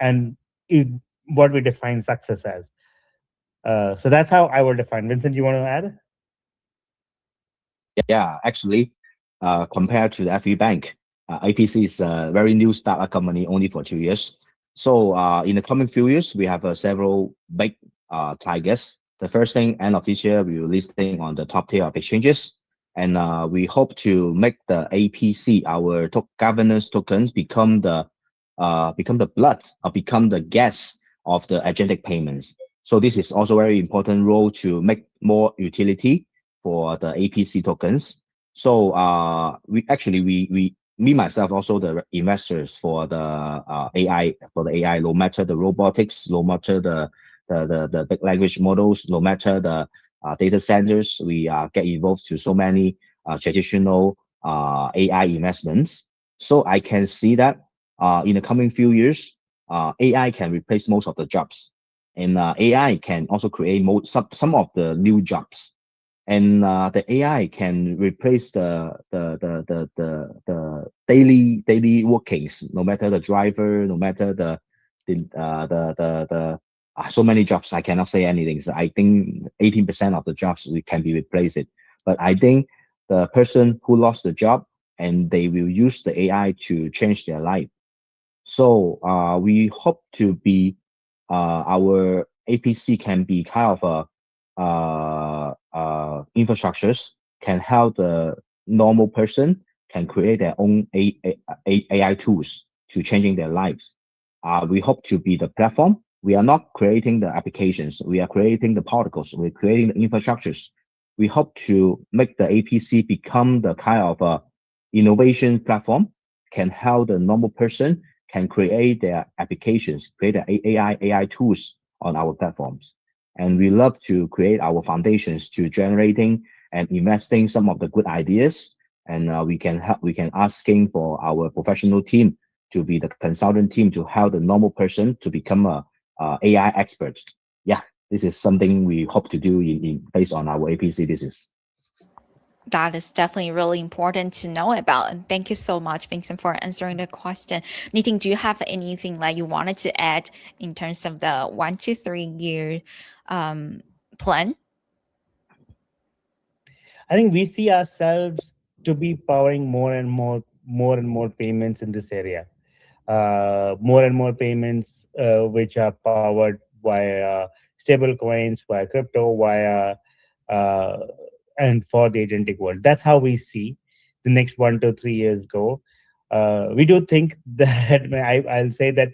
and is what we define success as. So that's how I would define. Vincent, you want to add? Yeah, actually, compared to the FE Bank, APC is a very new startup company, only for 2 years. So in the coming few years, we have several big targets. The first thing, end of this year, we will listing on the top tier of exchanges, and we hope to make the APC, our governance tokens, become the blood or become the gas of the agentic payments. So this is also very important role to make more utility for the APC tokens. So we actually we me myself also the investors for the AI, no matter the robotics, no matter the big language models, no matter the data centers, we get involved to so many traditional AI investments. So I can see that in the coming few years, AI can replace most of the jobs, and AI can also create some of the new jobs, and the AI can replace the daily workings, no matter the driver, no matter the so many jobs. I cannot say anything. So I think 18% of the jobs we can be replaced. But I think the person who lost the job and they will use the AI to change their life. So we hope to be our APC can be kind of a infrastructures can help the normal person can create their own AI tools to changing their lives. We hope to be the platform. We are not creating the applications. We are creating the protocols. We're creating the infrastructures. We hope to make the APC become the kind of innovation platform can help the normal person can create their applications, create the AI tools on our platforms. And we love to create our foundations to generating and investing some of the good ideas. And we can asking for our professional team to be the consultant team to help the normal person to become a AI expert. Yeah, this is something we hope to do in based on our APC. This is. That is definitely really important to know about. And thank you so much, Vincent, for answering the question. Nitin, do you have anything like you wanted to add in terms of the 1 to 3 year plan? I think we see ourselves to be powering more and more payments in this area. More and more payments which are powered via stable coins, via crypto, via uh, and for the agentic world. That's how we see the next 1 to 3 years go. We do think that I'll say that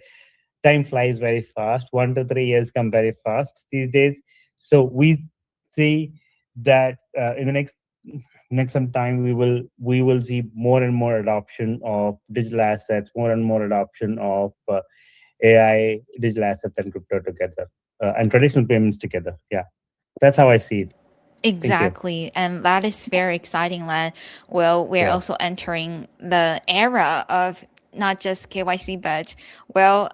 time flies very fast. 1 to 3 years come very fast these days. So we see that in the next some time we will see more and more adoption of digital assets, more and more adoption of AI, digital assets, and crypto together, and traditional payments together. Yeah, that's how I see it. Thank you. Exactly. And that is very exciting that, well, we're Yeah. also entering the era of not just KYC, but, well,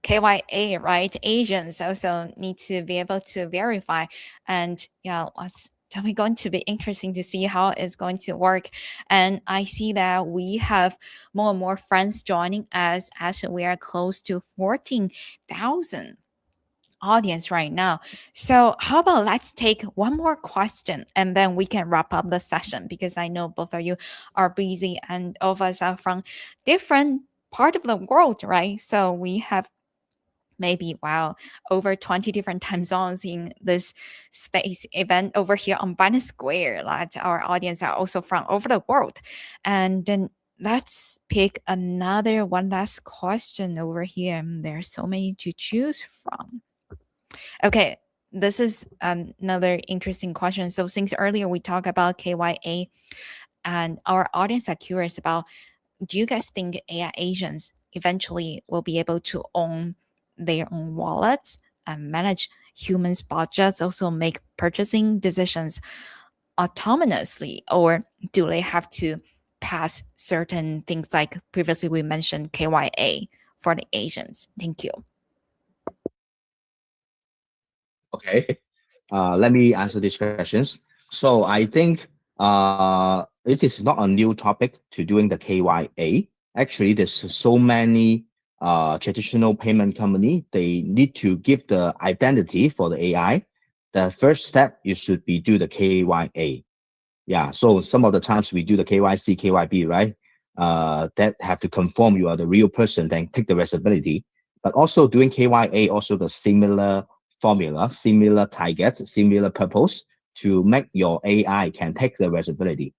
KYA, right? Agents also need to be able to verify. And yeah, it's definitely going to be interesting to see how it's going to work. And I see that we have more and more friends joining us as we are close to 14,000 audience right now. So, how about let's take one more question and then we can wrap up the session because I know both of you are busy and all of us are from different part of the world, right? So, we have maybe wow over 20 different time zones in this space event over here on Binance Square. Like our audience are also from over the world. And then let's pick another one last question over here. There are so many to choose from. Okay, this is another interesting question. So since earlier we talked about KYA and our audience are curious about, do you guys think AI agents eventually will be able to own their own wallets and manage humans' budgets, also make purchasing decisions autonomously, or do they have to pass certain things like previously we mentioned KYA for the agents? Thank you. Okay. Let me answer these questions. So I think it is not a new topic to doing the KYA. Actually, there's so many traditional payment company. They need to give the identity for the AI. The first step you should be do the KYA. Yeah. So some of the times we do the KYC, KYB, right? That have to confirm you are the real person, then take the responsibility. But also doing KYA, also the similar formula, similar targets, similar purpose to make your AI can take the responsibility.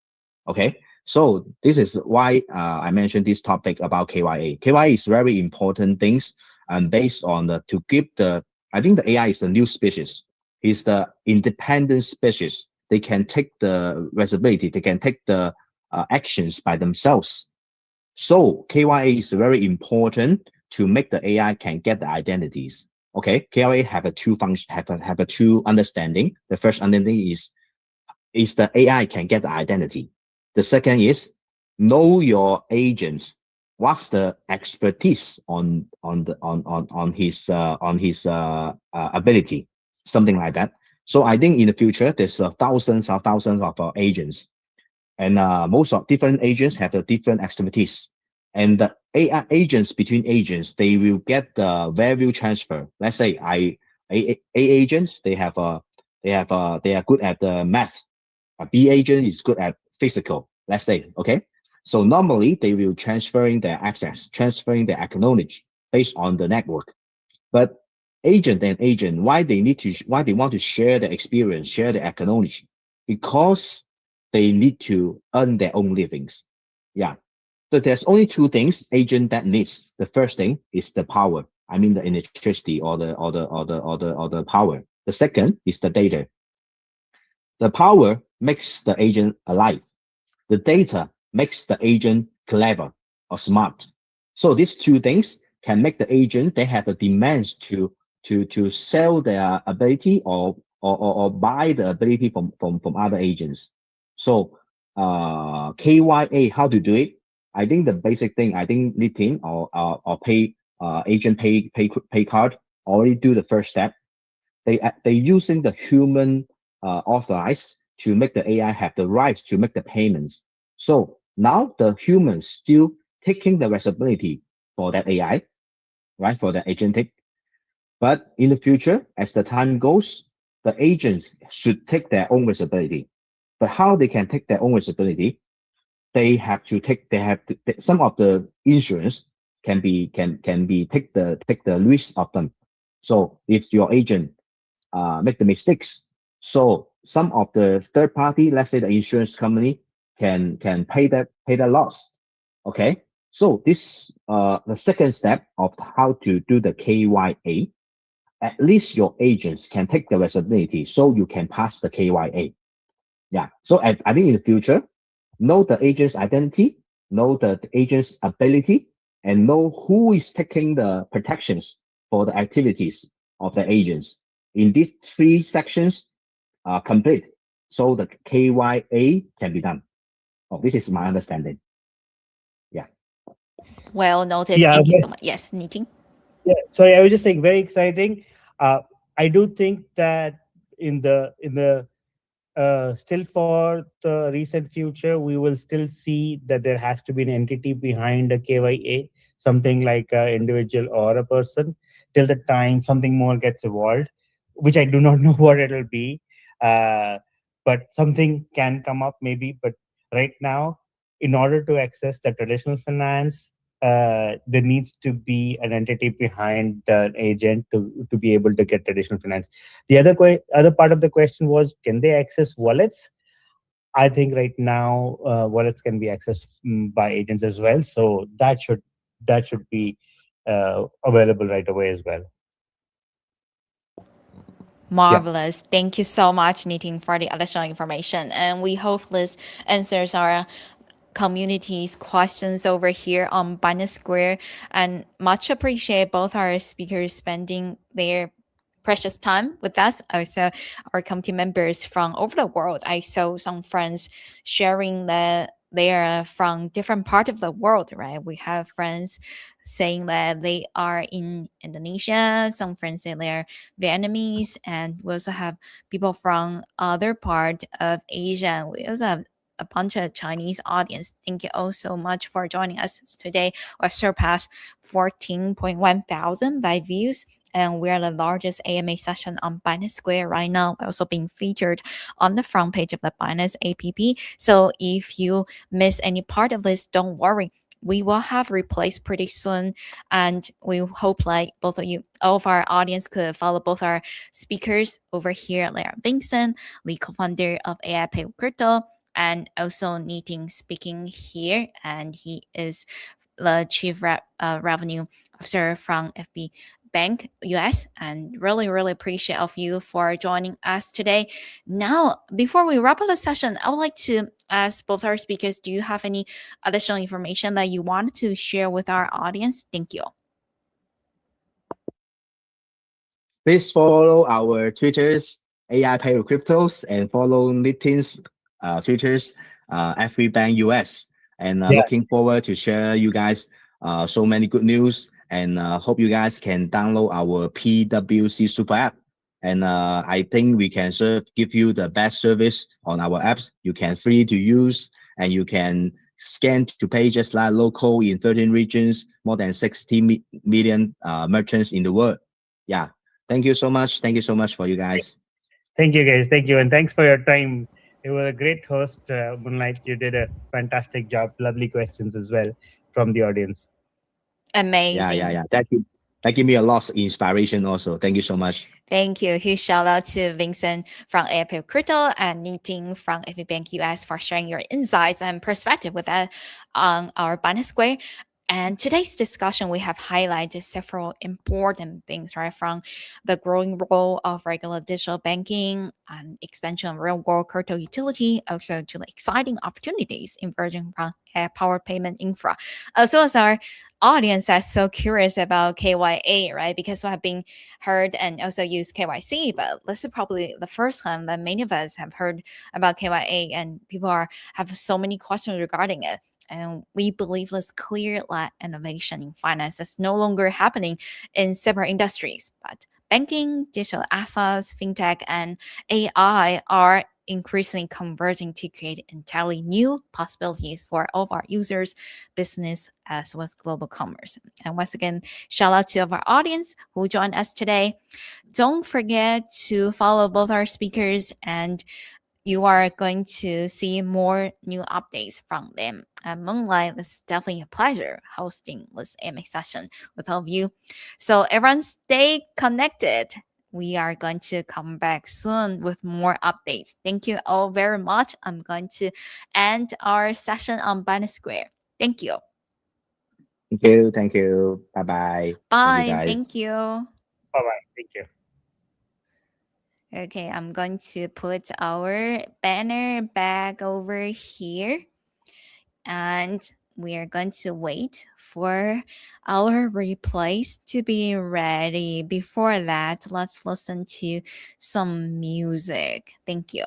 Okay. So this is why I mentioned this topic about KYA. KYA is very important things and based on the to give the I think the AI is the new species. It's the independent species. They can take the responsibility. They can take the actions by themselves. So KYA is very important to make the AI can get the identities. Okay, KYA have a two function, have a two understanding. The first understanding is the AI can get the identity. The second is know your agents. What's the expertise on his ability, something like that. So I think in the future there's thousands of agents, and most of different agents have a different expertise. And the AI agents between agents, they will get the value transfer. Let's say A agents, they are good at the math. A B agent is good at physical, let's say, okay? So normally they will transferring their access, transferring their acknowledge based on the network. But agent, why they want to share the experience, share the acknowledge? Because they need to earn their own livings. Yeah. So there's only two things agent that needs. The first thing is the power. I mean the electricity or the power. The second is the data. The power makes the agent alive. The data makes the agent clever or smart. So these two things can make the agent they have the demands to sell their ability or buy the ability from other agents. So KYA, how to do it? I think the basic thing, I think Nitin or pay card already do the first step. They using the human authorized to make the AI have the rights to make the payments. So now the humans still taking the responsibility for that AI, right? For the agentic. But in the future, as the time goes, the agents should take their own responsibility. But how they can take their own responsibility? They have to, some of the insurance can be take the risk of them. So if your agent make the mistakes. So some of the third party, let's say the insurance company, can pay that loss. Okay. So this the second step of how to do the KYA. At least your agents can take the responsibility, so you can pass the KYA. Yeah. So I think in the future, know the agent's identity, know the agent's ability, and know who is taking the protections for the activities of the agents. In these three sections are complete, so the KYA can be done. Oh, this is my understanding. Yeah. Well noted. Yeah, Thank you so much. Yes, Nitin. yeah. Sorry, I was just saying, very exciting. I do think that in the still for the recent future, we will still see that there has to be an entity behind a KYA, something like an individual or a person, till the time something more gets evolved, which I do not know what it'll be. Uh, but something can come up maybe. But right now, in order to access the traditional finance, there needs to be an entity behind the agent to be able to get traditional finance. The other part of the question was, can they access wallets? I think right now wallets can be accessed by agents as well, so that should be available right away as well. Yeah. Marvelous. Thank you so much, Nitin, for the additional information. And we hope this answers our community's questions over here on Binance Square. And much appreciate both our speakers spending their precious time with us. Also, our committee members from over the world. I saw some friends sharing that they are from different part of the world, right? We have friends saying that they are in Indonesia. Some friends say they're Vietnamese, and we also have people from other part of Asia. We also have a bunch of Chinese audience. Thank you all so much for joining us today. We surpassed 14.1 thousand live views. And we're the largest AMA session on Binance Square right now. We're also being featured on the front page of the Binance app. So if you miss any part of this, don't worry. We will have replays pretty soon, and we hope like both of you, all of our audience, could follow both our speakers over here, like Vincent, the co-founder of AI Pay Crypto, and also Nitin speaking here, and he is the chief revenue officer from FB Bank US, and really appreciate of you for joining us today. Now, before we wrap up the session, I would like to ask both our speakers, do you have any additional information that you want to share with our audience? Thank you. Please follow our Twitters, AI Pay Cryptos, and follow Nitin's Twitters, FB Bank US. And Yeah. looking forward to share you guys so many good news. And hope you guys can download our PWC Super App. And I think we can give you the best service on our apps. You can free to use, and you can scan to pay just like local in 13 regions, more than 60 million merchants in the world. Yeah. Thank you so much. Thank you so much for you guys. Thank you, guys. Thank you, and thanks for your time. You were a great host, Moonlight. You did a fantastic job. Lovely questions as well from the audience. Yeah, yeah, Amazing. yeah. That give me a lot of inspiration also. Thank you so much. Thank you. Huge shout out to Vincent from APC Crypto and Nitin from AV Bank US for sharing your insights and perspective with us on our Binance Square. And today's discussion, we have highlighted several important things, right? From the growing role of regular digital banking and expansion of real world crypto utility, also to the exciting opportunities emerging from power payment infra, as well as our audience that's so curious about KYA, right? Because we have been heard and also use KYC, but this is probably the first time that many of us have heard about KYA, and people have so many questions regarding it. And we believe this clear innovation in finance is no longer happening in separate industries, but banking, digital assets, fintech, and AI are increasingly converging to create entirely new possibilities for all of our users, business, as well as global commerce. And once again, shout out to our audience who joined us today. Don't forget to follow both our speakers, and you are going to see more new updates from them. Moonlight, it's definitely a pleasure hosting this AMA session with all of you. So everyone stay connected. We are going to come back soon with more updates. Thank you all very much. I'm going to end our session on Binance Square. Thank you. Thank you. Thank you. Bye bye. Thank you Bye. Thank guys. you. Bye bye. Thank you. Okay, I'm going to put our banner back over here, and we are going to wait for our replays to be ready. Before that, let's listen to some music. Thank you.